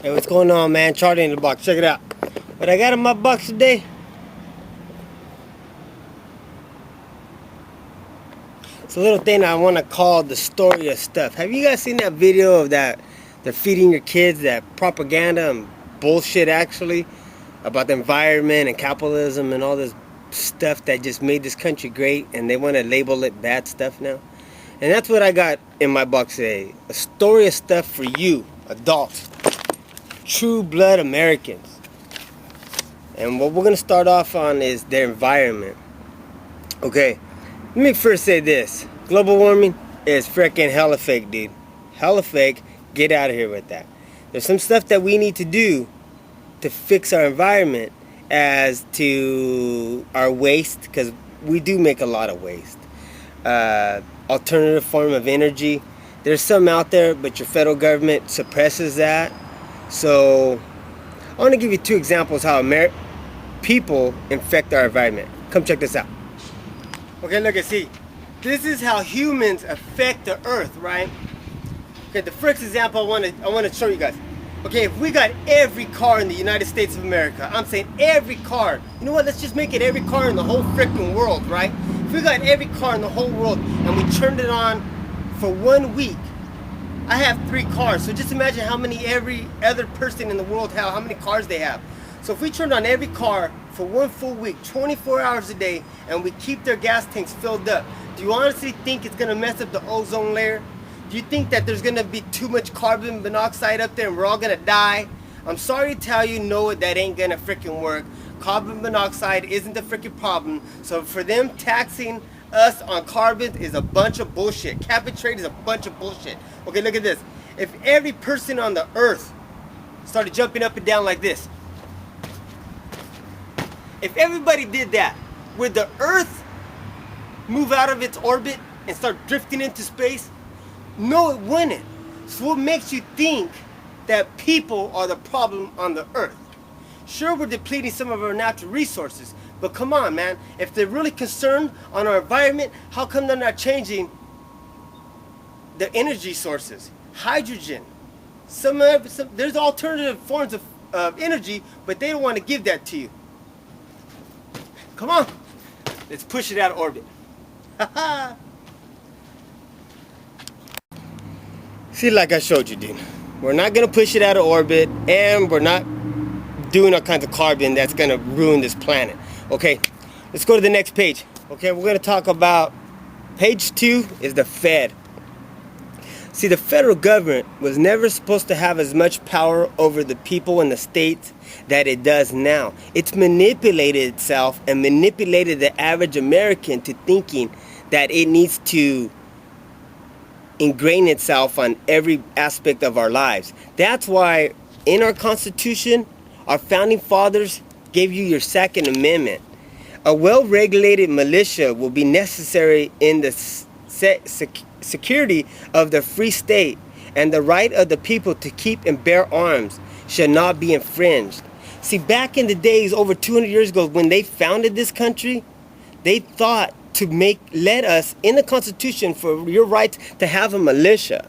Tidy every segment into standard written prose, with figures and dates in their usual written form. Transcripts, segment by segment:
Hey, what's going on, man? Charlie in the box. Check it out. What I got in my box today? It's a little thing I want to call the story of stuff. Have you guys seen that video of that? They're feeding your kids that propaganda and bullshit, actually, about the environment and capitalism and all this stuff that just made this country great, and they want to label it bad stuff now. And that's what I got in my box today. A story of stuff for you, adults, true blood Americans. And what we're going to start off on is their environment. Okay, let me first say this. Global warming is freaking hella fake, dude. Hella fake. Get out of here with that. There's some stuff that we need to do to fix our environment as to our waste, because we do make a lot of waste. Alternative form of energy. There's some out there, but your federal government suppresses that. So I want to give you two examples how people infect our environment. Come check this out. Okay, look and see. This is how humans affect the earth, right? Okay, the first example I want to show you guys. Okay, if we got every car in the United States of America, I'm saying every car. You know what? Let's just make it every car in the whole freaking world, right? If we got every car in the whole world and we turned it on for 1 week, I have 3 cars, so just imagine how many every other person in the world have, how many cars they have. So if we turned on every car for 1 full week, 24 hours a day, and we keep their gas tanks filled up, do you honestly think it's gonna mess up the ozone layer? Do you think that there's gonna be too much carbon monoxide up there and we're all gonna die? I'm sorry to tell you, no, that ain't gonna freaking work. Carbon monoxide isn't the freaking problem. So for them taxing us on carbon is a bunch of bullshit. Cap and trade is a bunch of bullshit. Okay, look at this. If every person on the earth started jumping up and down like this, if everybody did that, would the earth move out of its orbit and start drifting into space? No, it wouldn't. So what makes you think that people are the problem on the earth? Sure, we're depleting some of our natural resources, but come on, man. If they're really concerned on our environment, how come they're not changing the energy sources? Hydrogen. There's alternative forms of energy, but they don't want to give that to you. Come on. Let's push it out of orbit. See, like I showed you, dude. We're not going to push it out of orbit, and we're not doing all kinds of carbon that's going to ruin this planet. Okay, let's go to the next page. Okay, we're going to talk about page 2 is the Fed. See, the federal government was never supposed to have as much power over the people in the states that it does now. It's manipulated itself and manipulated the average American to thinking that it needs to ingrain itself on every aspect of our lives. That's why in our Constitution, our founding fathers gave you your Second Amendment. A well-regulated militia will be necessary in the security of the free state, and the right of the people to keep and bear arms shall not be infringed. See, back in the days, over 200 years ago, when they founded this country, they thought to let us in the Constitution for your right to have a militia.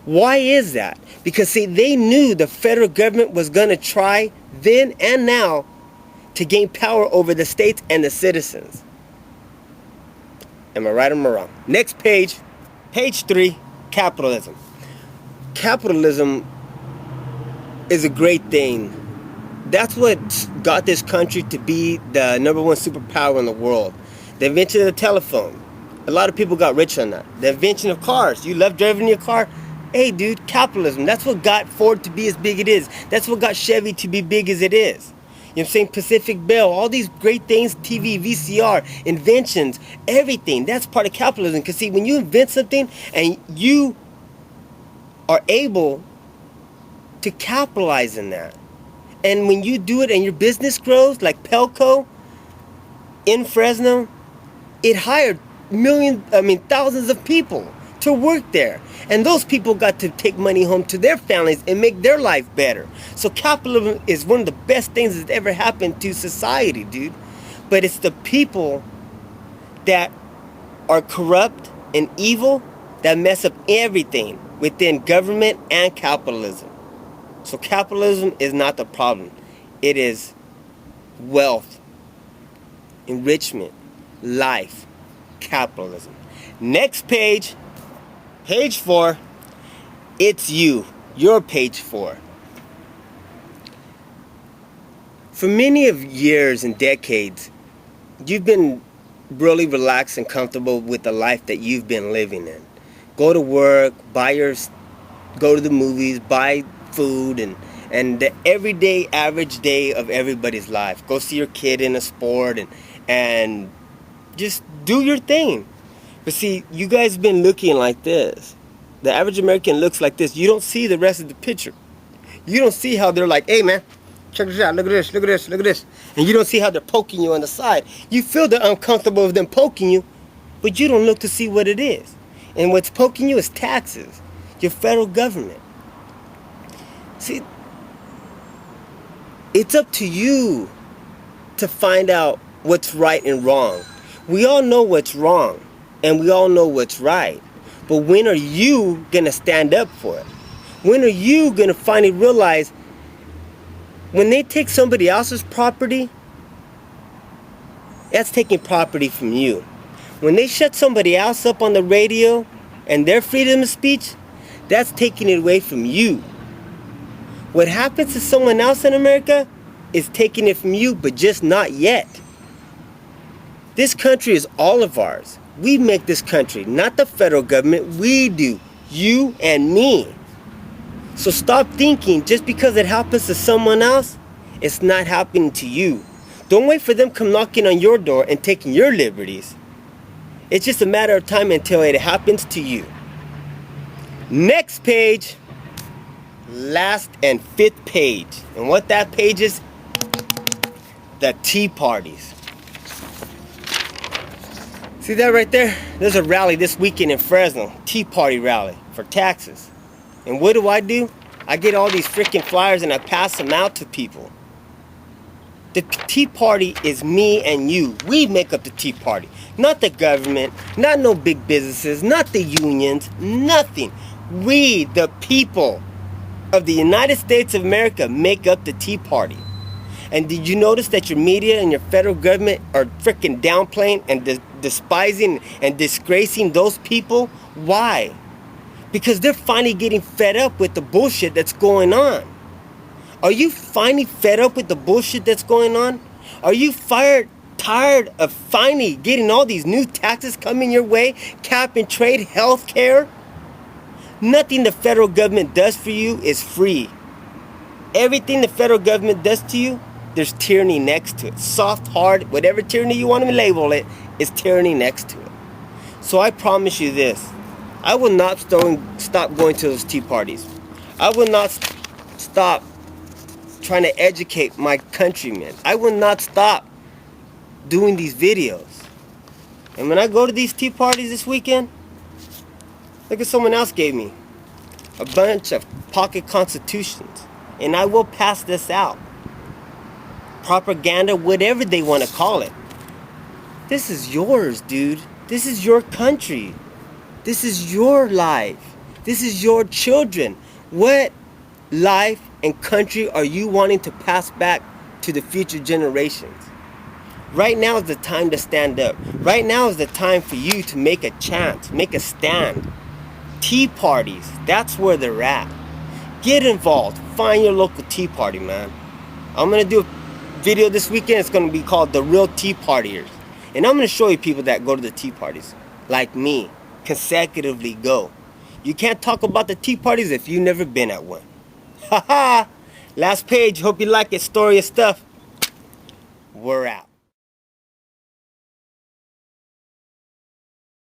Why is that? Because see, they knew the federal government was going to try then and now to gain power over the states and the citizens. Am I right or am I wrong? Next page, page 3, capitalism. Capitalism is a great thing. That's what got this country to be the #1 superpower in the world. The invention of the telephone. A lot of people got rich on that. The invention of cars. You love driving your car? Hey, dude, capitalism. That's what got Ford to be as big as it is. That's what got Chevy to be big as it is. You know what I'm saying? Pacific Bell, all these great things, TV, VCR, inventions, everything. That's part of capitalism. Because see, when you invent something and you are able to capitalize in that, and when you do it and your business grows, like Pelco in Fresno, it hired thousands of people to work there. And those people got to take money home to their families and make their life better. So capitalism is one of the best things that's ever happened to society, dude. But it's the people that are corrupt and evil that mess up everything within government and capitalism. So capitalism is not the problem. It is wealth, enrichment, life, capitalism. Next page, page 4, it's you. You're page 4. For many of years and decades, you've been really relaxed and comfortable with the life that you've been living in. Go to work, go to the movies, buy food, and the everyday average day of everybody's life. Go see your kid in a sport and just do your thing. But see, you guys have been looking like this. The average American looks like this. You don't see the rest of the picture. You don't see how they're like, hey man, check this out, look at this, look at this, look at this. And you don't see how they're poking you on the side. You feel the uncomfortable of them poking you, but you don't look to see what it is. And what's poking you is taxes, your federal government. See, it's up to you to find out what's right and wrong. We all know what's wrong, and we all know what's right. But when are you gonna stand up for it? When are you gonna finally realize when they take somebody else's property, that's taking property from you. When they shut somebody else up on the radio and their freedom of speech, that's taking it away from you. What happens to someone else in America is taking it from you, but just not yet. This country is all of ours. We make this country, not the federal government. We do. You and me. So stop thinking just because it happens to someone else, it's not happening to you. Don't wait for them to come knocking on your door and taking your liberties. It's just a matter of time until it happens to you. Next page, last and 5th page. And what that page is, the Tea Parties. See that right there? There's a rally this weekend in Fresno, Tea Party rally for taxes. And what do? I get all these freaking flyers and I pass them out to people. The Tea Party is me and you. We make up the Tea Party. Not the government, not no big businesses, not the unions, nothing. We, the people of the United States of America, make up the Tea Party. And did you notice that your media and your federal government are freaking downplaying and despising and disgracing those people? Why? Because they're finally getting fed up with the bullshit that's going on. Are you finally fed up with the bullshit that's going on? Are you tired of finally getting all these new taxes coming your way? Cap and trade, health care? Nothing the federal government does for you is free. Everything the federal government does to you, there's tyranny next to it. Soft, hard, whatever tyranny you want to label it, is tyranny next to it. So I promise you this. I will not stop going to those tea parties. I will not stop trying to educate my countrymen. I will not stop doing these videos. And when I go to these tea parties this weekend, look at someone else gave me a bunch of pocket constitutions. And I will pass this out. Propaganda, whatever they want to call it. This is yours, dude. This is your country. This is your life. This is your children. What life and country are you wanting to pass back to the future generations? Right now is the time to stand up. Right now is the time for you to make a chance, make a stand. Tea parties, that's where they're at. Get involved. Find your local tea party, man. I'm going to do a video this weekend. It's going to be called The Real Tea Partiers. And I'm going to show you people that go to the tea parties, like me, consecutively go. You can't talk about the tea parties if you've never been at one. Haha! Last page. Hope you like it. Story of stuff. We're out.